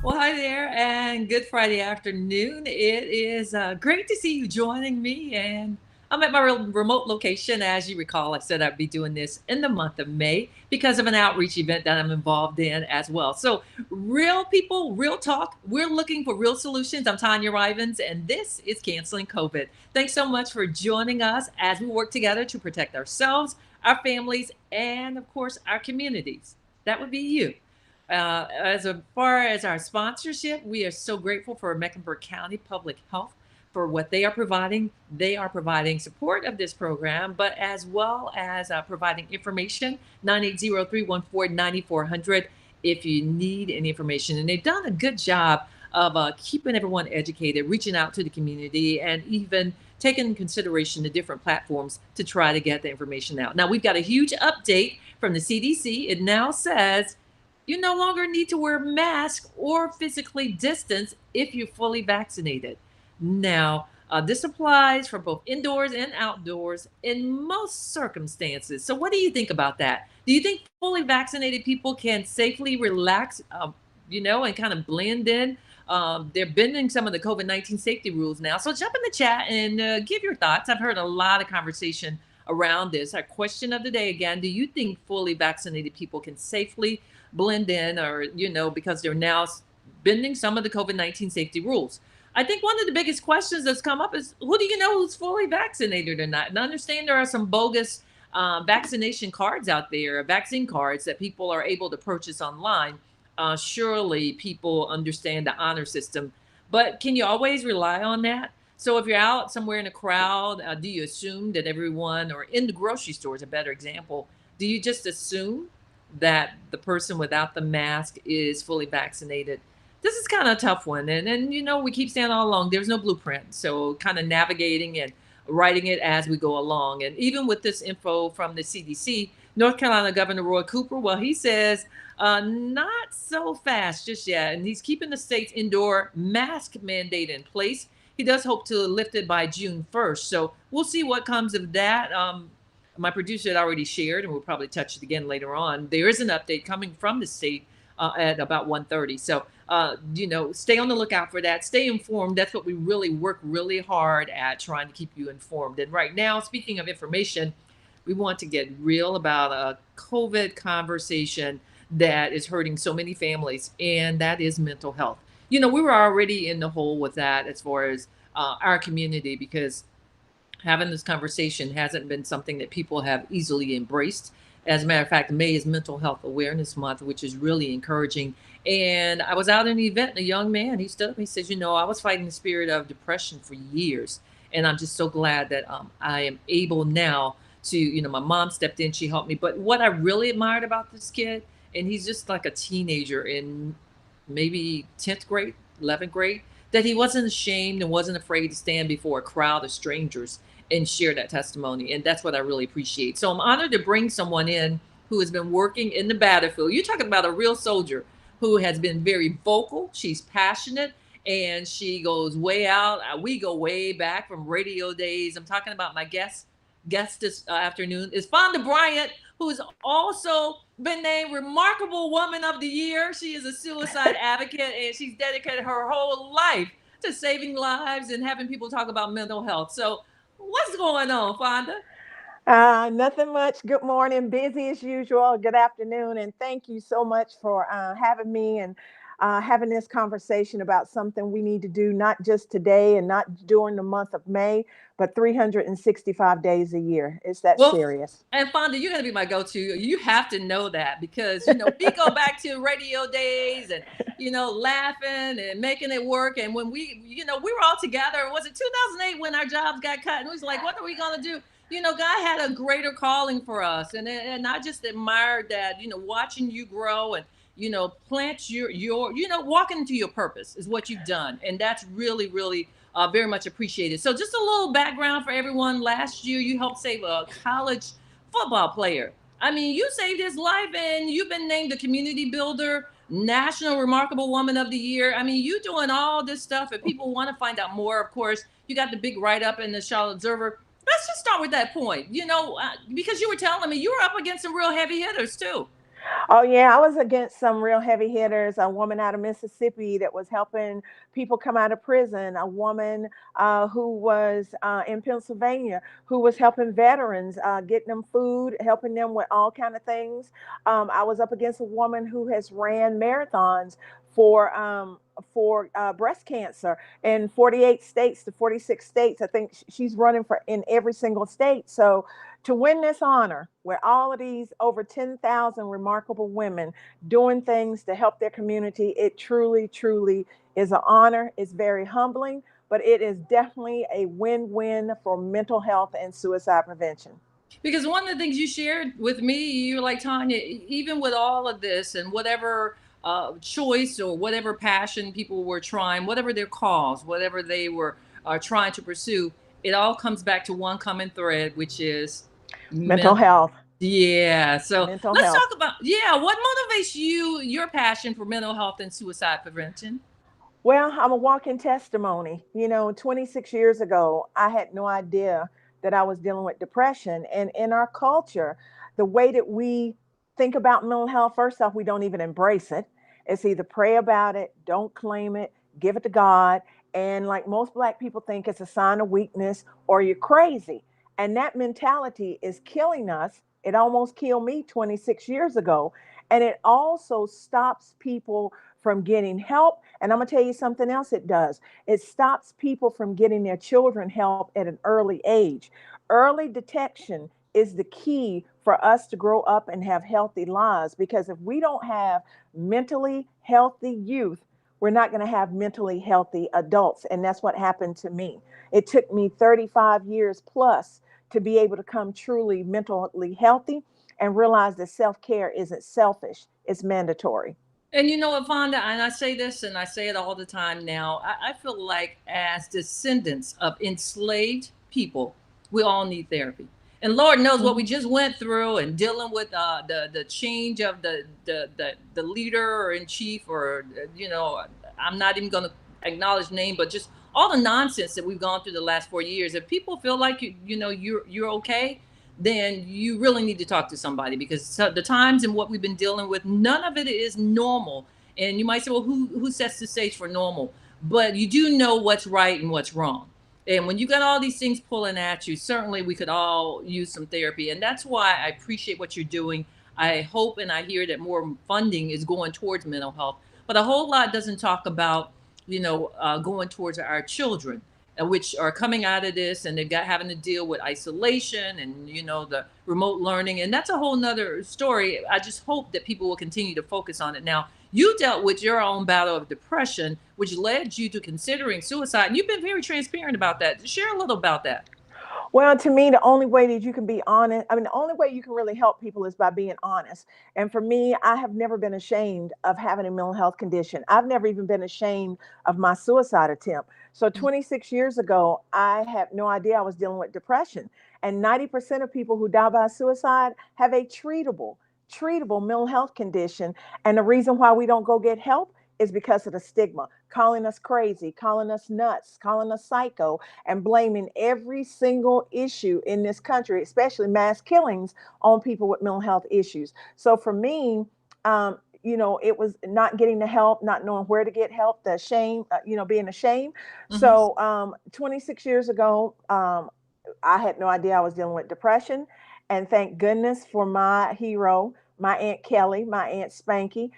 Well, hi there, and good Friday afternoon. It is great to see you joining me, and I'm at my remote location. As you recall, I said I'd be doing this in the month of May because of an outreach event that I'm involved in as well. So, real people, real talk. We're looking for real solutions. I'm Tonya Rivens, and this is Canceling COVID. Thanks so much for joining us as we work together to protect ourselves, our families, and of course, our communities. That would be you. As far as our sponsorship, we are so grateful for Mecklenburg County Public Health for what they are providing. They are providing support of this program, but as well as providing information, 980-314-9400 if you need any information. And they've done a good job of keeping everyone educated, reaching out to the community, and even taking in consideration the different platforms to try to get the information out. Now, we've got a huge update from the CDC. It now says you no longer need to wear a mask or physically distance if you're fully vaccinated. Now, this applies for both indoors and outdoors in most circumstances. So, what do you think about that? Do you think fully vaccinated people can safely relax, and kind of blend in? They're bending some of the COVID-19 safety rules now. So, jump in the chat and give your thoughts. I've heard a lot of conversation around this. Our question of the day again: do you think fully vaccinated people can safely blend in, or because they're now bending some of the COVID-19 safety rules? I think one of the biggest questions that's come up is, who do you know who's fully vaccinated or not? And I understand there are some bogus vaccination cards out there, vaccine cards that people are able to purchase online. Surely people understand the honor system, but can you always rely on that? So if you're out somewhere in a crowd, do you assume that everyone, or in the grocery store is a better example, do you just assume that the person without the mask is fully vaccinated? This is kind of a tough one. And we keep saying all along, there's no blueprint. So kind of navigating and writing it as we go along. And even with this info from the CDC, North Carolina Governor Roy Cooper, well, he says not so fast just yet. And he's keeping the state's indoor mask mandate in place. He does hope to lift it by June 1st. So we'll see what comes of that. My producer had already shared, and we'll probably touch it again later on. There is an update coming from the state at about 1:30. So, stay on the lookout for that. Stay informed. That's what we really work really hard at, trying to keep you informed. And right now, speaking of information, we want to get real about a COVID conversation that is hurting so many families, and that is mental health. We were already in the hole with that as far as our community, because having this conversation hasn't been something that people have easily embraced. As a matter of fact, May is Mental Health Awareness Month, which is really encouraging. And I was out at an event, and a young man, he stood up and he says, I was fighting the spirit of depression for years. And I'm just so glad that I am able now to, my mom stepped in, she helped me. But what I really admired about this kid, and he's just like a teenager in maybe 10th grade, 11th grade, that he wasn't ashamed and wasn't afraid to stand before a crowd of strangers and share that testimony. And that's what I really appreciate. So I'm honored to bring someone in who has been working in the battlefield. You're talking about a real soldier who has been very vocal. She's passionate, and she goes way out. We go way back from radio days. I'm talking about my guest this afternoon is Fonda Bryant, who has also been named Remarkable Woman of the Year. She is a suicide advocate, and she's dedicated her whole life to saving lives and having people talk about mental health. So what's going on, Fonda? Nothing much. Good morning. Busy as usual. Good afternoon. And thank you so much for having me and having this conversation about something we need to do, not just today and not during the month of May, but 365 days a year. It's that Well, serious. and Fonda, you're going to be my go-to. You have to know that because, we go back to radio days and, laughing and making it work. And when we were all together, was it 2008 when our jobs got cut? And it was like, what are we going to do? God had a greater calling for us. And I just admired that, watching you grow and, plant walking into your purpose is what you've done. And that's really, really very much appreciated. So, just a little background for everyone. Last year, you helped save a college football player. I mean, you saved his life, and you've been named the Community Builder, National Remarkable Woman of the Year. I mean, you doing all this stuff. If people want to find out more, of course, you got the big write up in the Charlotte Observer. Let's just start with that point. Because you were telling me you were up against some real heavy hitters too. Oh yeah, I was against some real heavy hitters. A woman out of Mississippi that was helping people come out of prison. A woman who was in Pennsylvania who was helping veterans, getting them food, helping them with all kind of things. I was up against a woman who has ran marathons for breast cancer in 48 states to 46 states. I think she's running for in every single state. So to win this honor where all of these over 10,000 remarkable women doing things to help their community, it truly, truly is an honor. It's very humbling, but it is definitely a win-win for mental health and suicide prevention. Because one of the things you shared with me, you're like, Tonya, even with all of this and whatever choice or whatever passion people were trying, whatever their cause, whatever they were trying to pursue, it all comes back to one common thread, which is Mental mental. health. Yeah. So Mental let's health. talk about, yeah, what motivates you, your passion for mental health and suicide prevention? Well, I'm a walking testimony. 26 years ago, I had no idea that I was dealing with depression. And in our culture, the way that we think about mental health, first off, we don't even embrace it. It's either pray about it, don't claim it, give it to God. And like most Black people think it's a sign of weakness or you're crazy. And that mentality is killing us. It almost killed me 26 years ago. And it also stops people from getting help. And I'm going to tell you something else it does. It stops people from getting their children help at an early age. Early detection is the key for us to grow up and have healthy lives because if we don't have mentally healthy youth, we're not going to have mentally healthy adults. And that's what happened to me. It took me 35 years plus to be able to come truly mentally healthy and realize that self care isn't selfish, it's mandatory. And you know what, Fonda, and I say this and I say it all the time now, I feel like as descendants of enslaved people, we all need therapy. And Lord knows what we Mhm. just went through and dealing with the change of the leader in chief, or, I'm not even going to acknowledge name, but just all the nonsense that we've gone through the last 4 years. If people feel like, you're okay, then you really need to talk to somebody, because the times and what we've been dealing with, none of it is normal. And you might say, well, who sets the stage for normal? But you do know what's right and what's wrong. And when you got all these things pulling at you, certainly we could all use some therapy. And that's why I appreciate what you're doing. I hope and I hear that more funding is going towards mental health, but a whole lot doesn't talk about, going towards our children, which are coming out of this, and they've got having to deal with isolation and, the remote learning, and that's a whole nother story. I just hope that people will continue to focus on it. Now, you dealt with your own battle of depression, which led you to considering suicide, and you've been very transparent about that. Share a little about that. Well, to me, the only way that you can be honest, I mean, the only way you can really help people is by being honest. And for me, I have never been ashamed of having a mental health condition. I've never even been ashamed of my suicide attempt. So 26 years ago, I had no idea I was dealing with depression. And 90% of people who die by suicide have a treatable mental health condition. And the reason why we don't go get help is because of the stigma, calling us crazy, calling us nuts, calling us psycho, and blaming every single issue in this country, especially mass killings, on people with mental health issues. So for me, it was not getting the help, not knowing where to get help, the shame, being ashamed. Mm-hmm. So 26 years ago, I had no idea I was dealing with depression. And thank goodness for my hero, my Aunt Kelly, my Aunt Spanky,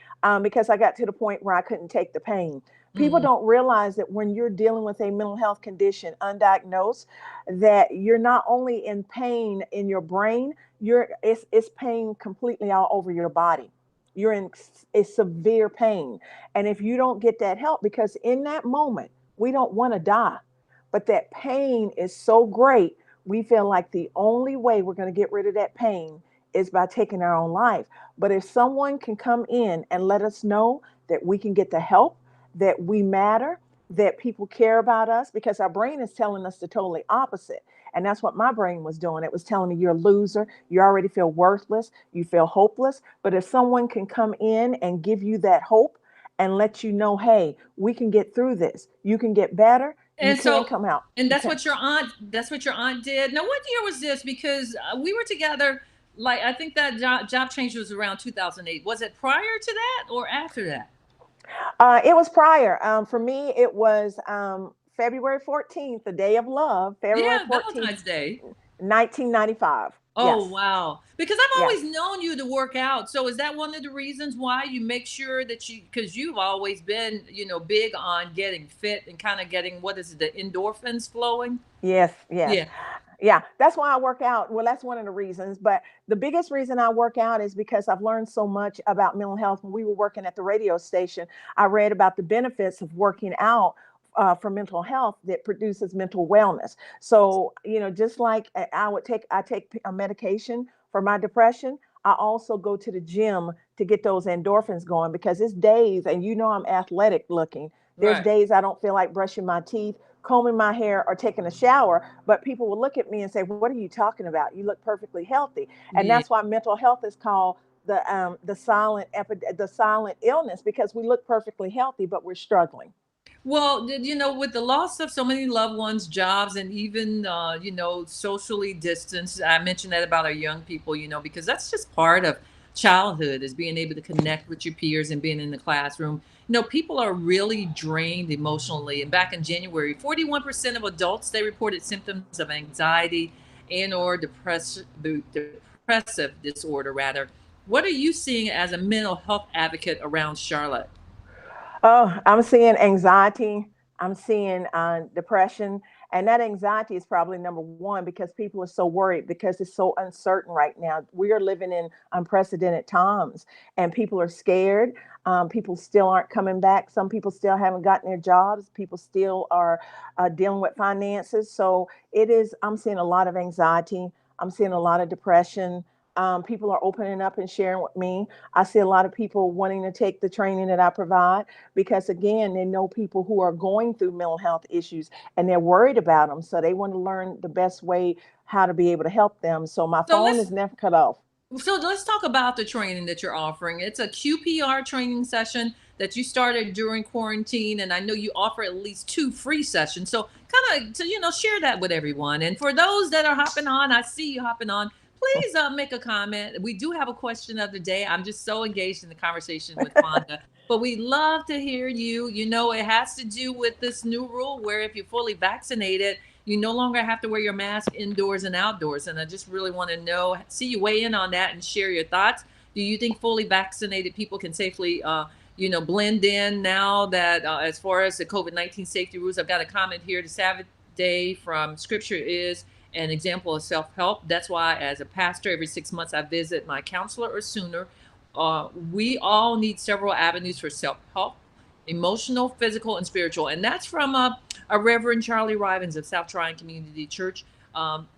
because I got to the point where I couldn't take the pain. People Mm-hmm. don't realize that when you're dealing with a mental health condition undiagnosed, that you're not only in pain in your brain, it's pain completely all over your body. You're in a severe pain. And if you don't get that help, because in that moment, we don't want to die, but that pain is so great, we feel like the only way we're going to get rid of that pain is by taking our own life. But if someone can come in and let us know that we can get the help, that we matter, that people care about us, because our brain is telling us the totally opposite. And that's what my brain was doing. It was telling me you're a loser. You already feel worthless. You feel hopeless. But if someone can come in and give you that hope and let you know, hey, we can get through this, you can get better, you And can so, come out. and You can. that's what your aunt did. Now, what year was this? Because we were together Like I think that job change was around 2008. Was it prior to that or after that? It was prior. For me, it was February 14th, the day of love, February Yeah, 14th, Valentine's Day. 1995. Oh, Yes, wow. Because I've yes. always known you to work out. So is that one of the reasons why you make sure that because you've always been, big on getting fit and kind of getting, what is it, the endorphins flowing? Yes, yes. Yeah. Yeah, that's why I work out. Well, that's one of the reasons. But the biggest reason I work out is because I've learned so much about mental health. When we were working at the radio station, I read about the benefits of working out for mental health that produces mental wellness. So, just like I take a medication for my depression. I also go to the gym to get those endorphins going because it's days, and I'm athletic looking. There's Right. days I don't feel like brushing my teeth, combing my hair, or taking a shower, but people will look at me and say, "What are you talking about? You look perfectly healthy." And Yeah. that's why mental health is called the silent illness, because we look perfectly healthy, but we're struggling. Well, with the loss of so many loved ones, jobs, and even, socially distanced, I mentioned that about our young people, because that's just part of childhood is being able to connect with your peers and being in the classroom. People are really drained emotionally. And back in January, 41% of adults, they reported symptoms of anxiety and or depressive disorder, rather. What are you seeing as a mental health advocate around Charlotte? Oh, I'm seeing anxiety. I'm seeing depression. And that anxiety is probably number one because people are so worried because it's so uncertain right now. We are living in unprecedented times and people are scared. People still aren't coming back. Some people still haven't gotten their jobs. People still are dealing with finances. So I'm seeing a lot of anxiety. I'm seeing a lot of depression. People are opening up and sharing with me. I see a lot of people wanting to take the training that I provide because again they know people who are going through mental health issues and they're worried about them, so they want to learn the best way how to be able to help them. So my So phone let's is never cut off. So let's talk about the training that you're offering. It's a QPR training session that you started during quarantine, and I know you offer at least two free sessions. So kind of to share that with everyone. And for those that are hopping on, I see you hopping on. Please make a comment. We do have a question of the day. I'm just so engaged in the conversation with Fonda, but we love to hear you. It has to do with this new rule where if you're fully vaccinated, you no longer have to wear your mask indoors and outdoors. And I just really want to see you weigh in on that and share your thoughts. Do you think fully vaccinated people can safely, blend in now that as far as the COVID-19 safety rules? I've got a comment here. The Sabbath day from Scripture is an example of self-help. That's why, as a pastor, every 6 months I visit my counselor or sooner. We all need several avenues for self-help: emotional, physical, and spiritual. And that's from a Reverend Charlie Rivens of South Tryon Community Church. Um,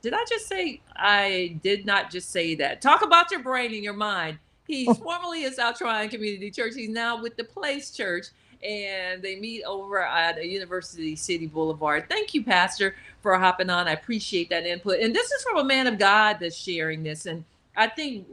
did I just say? I did not just say that. Talk about your brain and your mind. He's formerly at South Tryon Community Church. He's now with the Place Church, and they meet over at University City Boulevard. Thank you, Pastor, for hopping on. I appreciate that input. And this is from a man of God that's sharing this. And I think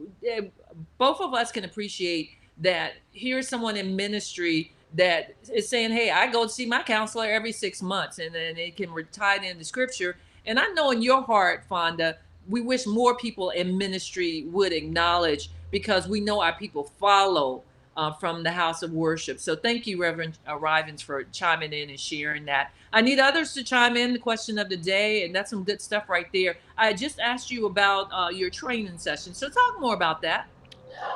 both of us can appreciate that here's someone in ministry that is saying, "Hey, I go see my counselor every 6 months," and then it can tie it into scripture. And I know in your heart, Fonda, we wish more people in ministry would acknowledge because we know our people follow from the house of worship. So thank you, Reverend Rivens, for chiming in and sharing that. I need others to chime in. The question of the day, and that's some good stuff right there. I just asked you about your training session, so talk more about that.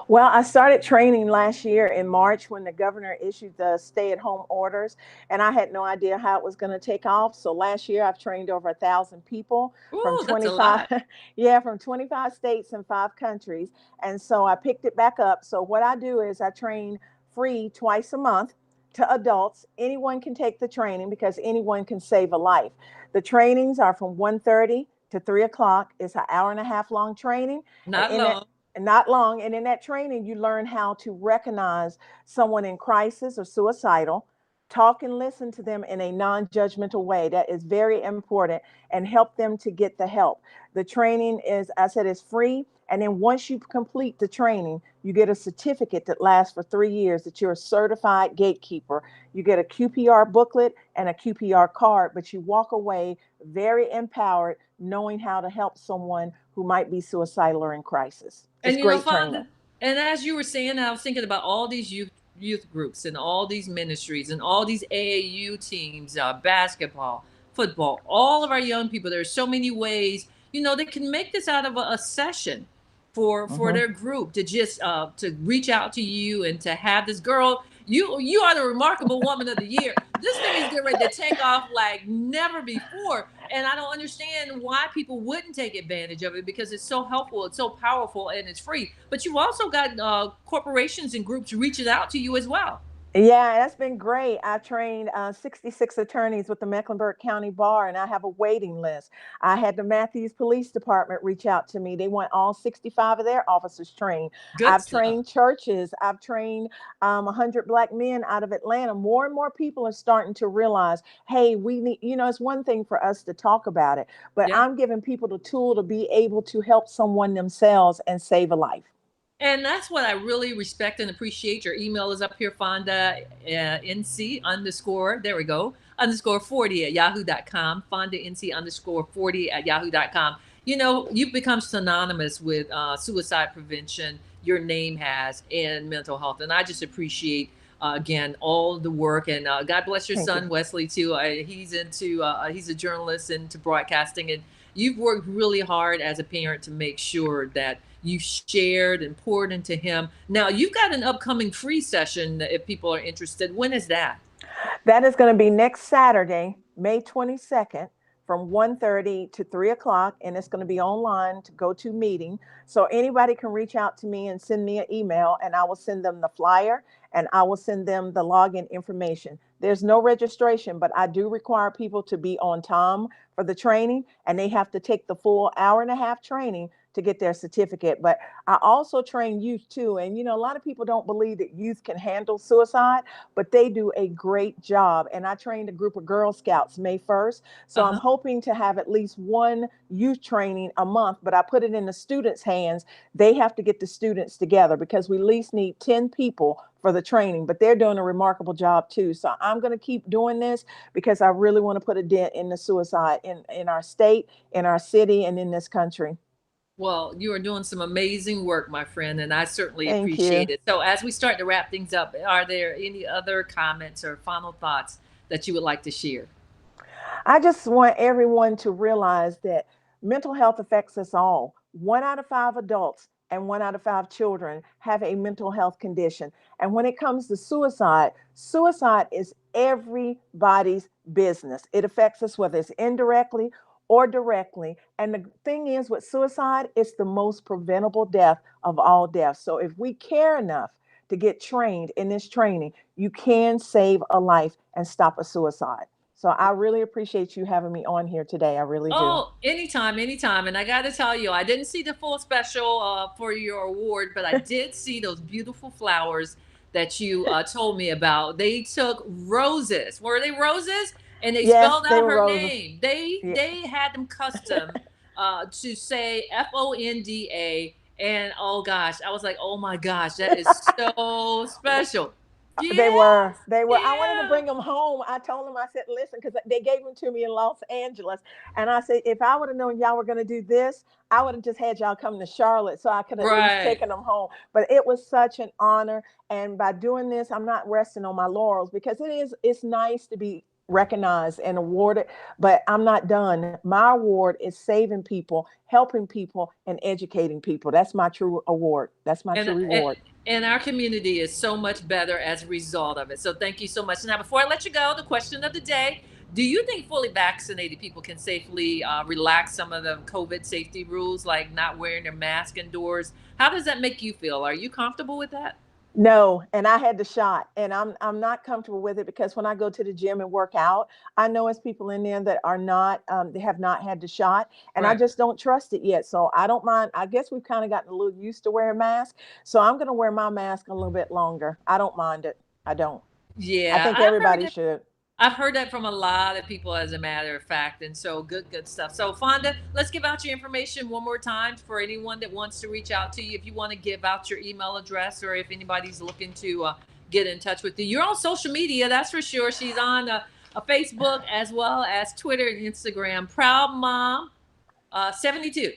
Well, I started training last year in March when the governor issued the stay-at-home orders, and I had no idea how it was going to take off. So last year, I've trained over 1,000 people from Ooh, that's a 25, lot. yeah, from 25 states and 5 countries. And so I picked it back up. So what I do is I train free twice a month to adults. Anyone can take the training because anyone can save a life. The trainings are from 1:30 to 3 o'clock. It's an hour and a half long training, and Not in it long. not long. And in that training, you learn how to recognize someone in crisis or suicidal, talk and listen to them in a non judgmental way. That is very important, and help them to get the help. The training is, I said, is free. And then once you complete the training, you get a certificate that lasts for 3 years that you're a certified gatekeeper. You get a QPR booklet and a QPR card, but you walk away very empowered, knowing how to help someone who might be suicidal or in crisis. It's And you know, great training. Fonda, and as you were saying, I was thinking about all these youth groups and all these ministries and all these AAU teams, basketball, football, all of our young people. There's so many ways, they can make this out of a session for Hmm. their group to just to reach out to you and to have this girl. You are the remarkable woman of the year. This thing is getting ready to take off like never before, and I don't understand why people wouldn't take advantage of it because it's so helpful, it's so powerful, and it's free. But you've also got corporations and groups reaching out to you as well. Yeah, that's been great. I trained 66 attorneys with the Mecklenburg County Bar, and I have a waiting list. I had the Matthews Police Department reach out to me. They want all 65 of their officers trained. Good I've stuff. trained churches. I've trained 100 Black men out of Atlanta. More and more people are starting to realize, hey, we need, it's one thing for us to talk about it, but Yeah. I'm giving people the tool to be able to help someone themselves and save a life. And that's what I really respect and appreciate. Your email is up here, Fonda NC underscore, there we go, underscore 40 at yahoo.com, Fonda NC underscore 40 at yahoo.com. You've become synonymous with suicide prevention, your name has, and mental health. And I just appreciate, again, all the work. And God bless your Thank you. son, Wesley, too. He's a journalist into broadcasting. And you've worked really hard as a parent to make sure that you shared and poured into him. Now you've got an upcoming free session if people are interested. When is that? That is going to be next Saturday, May 22nd, from 1:30 to 3 o'clock, and it's going to be online to go to meeting. So anybody can reach out to me and send me an email, and I will send them the flyer and I will send them the login information. There's no registration, but I do require people to be on time for the training, and they have to take the full hour and a half training to get their certificate. But I also train youth too. And a lot of people don't believe that youth can handle suicide, but they do a great job. And I trained a group of Girl Scouts May 1st. So I'm Uh-huh. hoping to have at least one youth training a month, but I put it in the students' hands. They have to get the students together because we at least need 10 people for the training, but they're doing a remarkable job too. So I'm going to keep doing this because I really want to put a dent in the suicide in our state, in our city, and in this country. Well, you are doing some amazing work, my friend, and I certainly Thank appreciate you. it. So, as we start to wrap things up, are there any other comments or final thoughts that you would like to share? I just want everyone to realize that mental health affects us all. 1 out of 5 adults and 1 out of 5 children have a mental health condition. And when it comes to suicide, suicide is everybody's business. It affects us whether it's indirectly or directly. And the thing is, with suicide, it's the most preventable death of all deaths. So if we care enough to get trained in this training, you can save a life and stop a suicide. So I really appreciate you having me on here today. I really do. Oh, anytime, anytime. And I got to tell you, I didn't see the full special for your award, but I did see those beautiful flowers that you told me about. They took roses. Were they roses? And they Yes, spelled they out were her roses. name. They Yeah, they had them custom to say Fonda. And oh gosh, I was like, oh my gosh, that is so special. they were. Yes, They were. I wanted to yeah, bring them home. I told them, I said, listen, because they gave them to me in Los Angeles. And I said, if I would have known y'all were going to do this, I would have just had y'all come to Charlotte so I could at least right. taken them home. But it was such an honor. And by doing this, I'm not resting on my laurels because it's nice to be recognized and awarded, but I'm not done. My award is saving people, helping people, and educating people. That's my true award. That's my true and reward. and our community is so much better as a result of it. So thank you so much. Now, before I let you go, the question of the day: do you think fully vaccinated people can safely relax some of the COVID safety rules, like not wearing their mask indoors? How does that make you feel? Are you comfortable with that? No, and I had the shot, and I'm not comfortable with it because when I go to the gym and work out, I know it's people in there that are not, they have not had the shot, and I Right. just don't trust it yet. So I don't mind. I guess we've kind of gotten a little used to wearing masks, so I'm going to wear my mask a little bit longer. I don't mind it. I don't. I Yeah, think everybody should. I've heard that from a lot of people, as a matter of fact. And so, good stuff. So, Fonda, let's give out your information one more time for anyone that wants to reach out to you. If you want to give out your email address, or if anybody's looking to get in touch with you, you're on social media, that's for sure. She's on a Facebook as well as Twitter and Instagram. Proud Mom 72.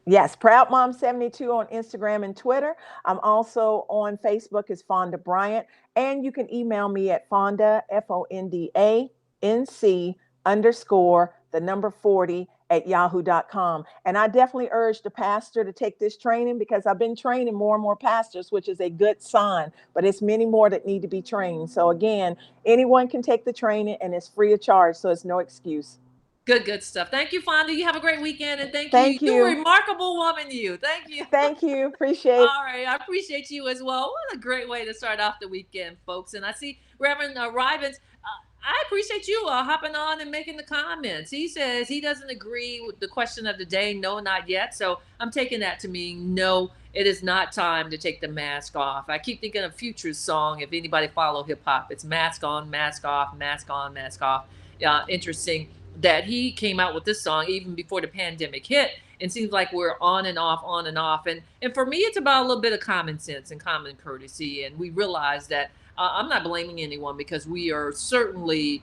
Yes, Proud Mom 72 on Instagram and Twitter. I'm also on Facebook as Fonda Bryant. And you can email me at Fonda, FONDA, NC underscore the number 40 at yahoo.com. And I definitely urge the pastor to take this training because I've been training more and more pastors, which is a good sign, but it's many more that need to be trained. So again, anyone can take the training and it's free of charge. So it's no excuse. Good stuff. Thank you, Fonda. You have a great weekend, and thank you. Thank You're a you. remarkable woman, you. Thank you. Thank you. Appreciate it. All right. I appreciate you as well. What a great way to start off the weekend, folks. And I see Reverend Rivens. I appreciate you hopping on and making the comments. He says he doesn't agree with the question of the day. No, not yet. So I'm taking that to mean no, it is not time to take the mask off. I keep thinking of Future's song. If anybody follow hip hop, it's mask on, mask off, mask on, mask off. Interesting that he came out with this song even before the pandemic hit. It seems like we're on and off, on and off. And for me, it's about a little bit of common sense and common courtesy. And we realize that I'm not blaming anyone because we are certainly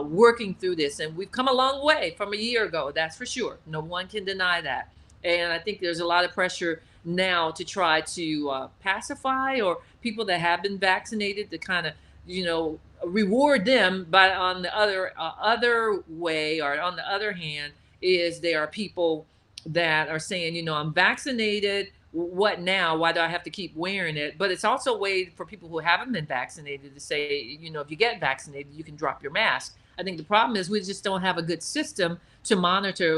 working through this. And we've come a long way from a year ago. That's for sure. No one can deny that. And I think there's a lot of pressure now to try to pacify or people that have been vaccinated to kind of, reward them. But on the other way, or on the other hand, is there are people that are saying, I'm vaccinated. What now? Why do I have to keep wearing it? But it's also a way for people who haven't been vaccinated to say, if you get vaccinated, you can drop your mask. I think the problem is we just don't have a good system to monitor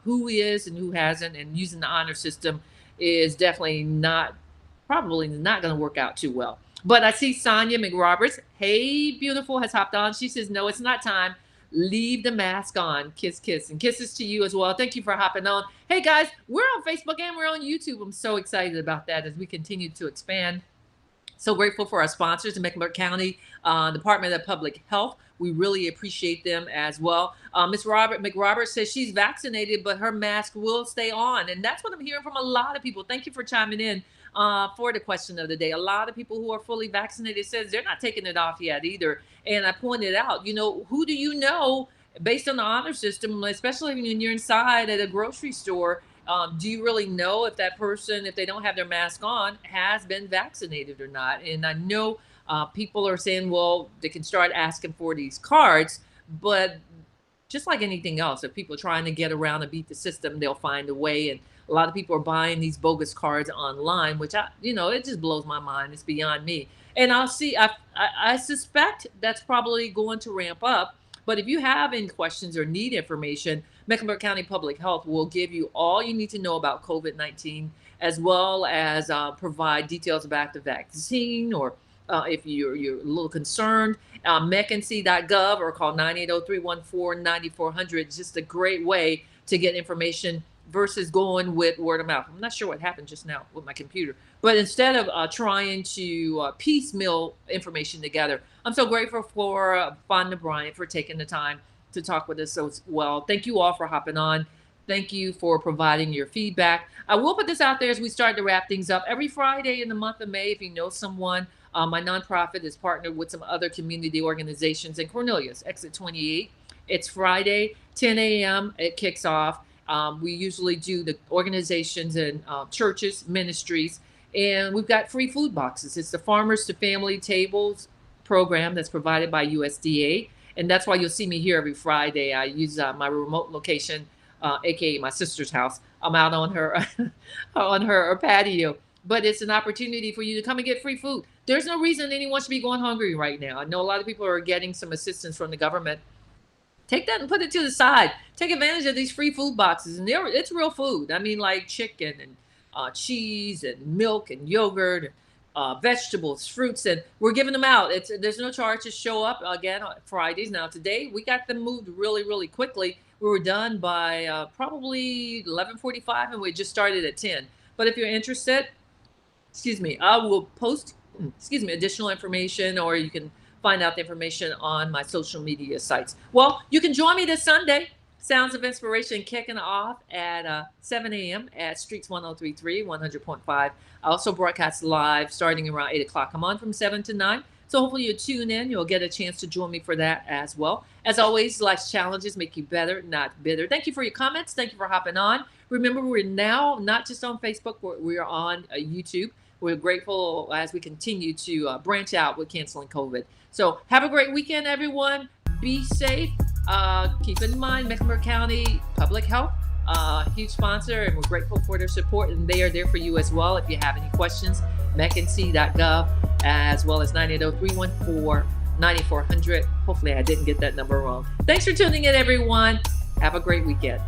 who is and who hasn't, and using the honor system is definitely probably not going to work out too well. But I see Sonia McRoberts. Hey, beautiful, has hopped on. She says, no, it's not time. Leave the mask on. Kiss, kiss. And kisses to you as well. Thank you for hopping on. Hey, guys, we're on Facebook and we're on YouTube. I'm so excited about that as we continue to expand. So grateful for our sponsors in Mecklenburg County Department of Public Health. We really appreciate them as well. Ms. McRoberts says she's vaccinated, but her mask will stay on. And that's what I'm hearing from a lot of people. Thank you for chiming in for the question of the day. A lot of people who are fully vaccinated says they're not taking it off yet either. And I pointed out, who do you know based on the honor system, especially when you're inside at a grocery store? Do you really know if that person, if they don't have their mask on, has been vaccinated or not? And I know people are saying, well, they can start asking for these cards, but just like anything else, if people are trying to get around and beat the system, they'll find a way. And a lot of people are buying these bogus cards online, which it just blows my mind. It's beyond me. And I suspect that's probably going to ramp up. But if you have any questions or need information, Mecklenburg County Public Health will give you all you need to know about COVID-19, as well as provide details about the vaccine, or if you're a little concerned, mecnc.gov, or call 980-314-9400. It's just a great way to get information versus going with word of mouth. I'm not sure what happened just now with my computer, but instead of trying to piecemeal information together, I'm so grateful for Fonda Bryant for taking the time to talk with us as well. Thank you all for hopping on. Thank you for providing your feedback. I will put this out there as we start to wrap things up. Every Friday in the month of May, if you know someone, my nonprofit is partnered with some other community organizations in Cornelius, Exit 28. It's Friday, 10 a.m. It kicks off. We usually do the organizations and churches, ministries, and we've got free food boxes. It's the Farmers to Family Tables program that's provided by USDA. And that's why you'll see me here every Friday. I use my remote location, aka my sister's house. I'm out on her on her patio. But it's an opportunity for you to come and get free food. There's no reason anyone should be going hungry right now. I know a lot of people are getting some assistance from the government. Take that and put it to the side. Take advantage of these free food boxes. And it's real food. I mean, like chicken and cheese and milk and yogurt and vegetables, fruits, and we're giving them out. There's no charge to show up again on Fridays. Now today we got them moved really, really quickly. We were done by probably 11:45, and we just started at 10. But if you're interested, I will post additional information, or you can find out the information on my social media sites. Well, you can join me this Sunday. Sounds of Inspiration kicking off at 7 a.m. at Streets 1033, 100.5. I also broadcast live starting around 8 o'clock. I'm on from 7 to 9. So hopefully you'll tune in. You'll get a chance to join me for that as well. As always, life's challenges make you better, not bitter. Thank you for your comments. Thank you for hopping on. Remember, we're now not just on Facebook, we're on YouTube. We're grateful as we continue to branch out with canceling COVID. So have a great weekend, everyone. Be safe. Keep in mind, Mecklenburg County Public Health, huge sponsor, and we're grateful for their support. And they are there for you as well. If you have any questions, mecnc.gov, as well as 980-314-9400. Hopefully, I didn't get that number wrong. Thanks for tuning in, everyone. Have a great weekend.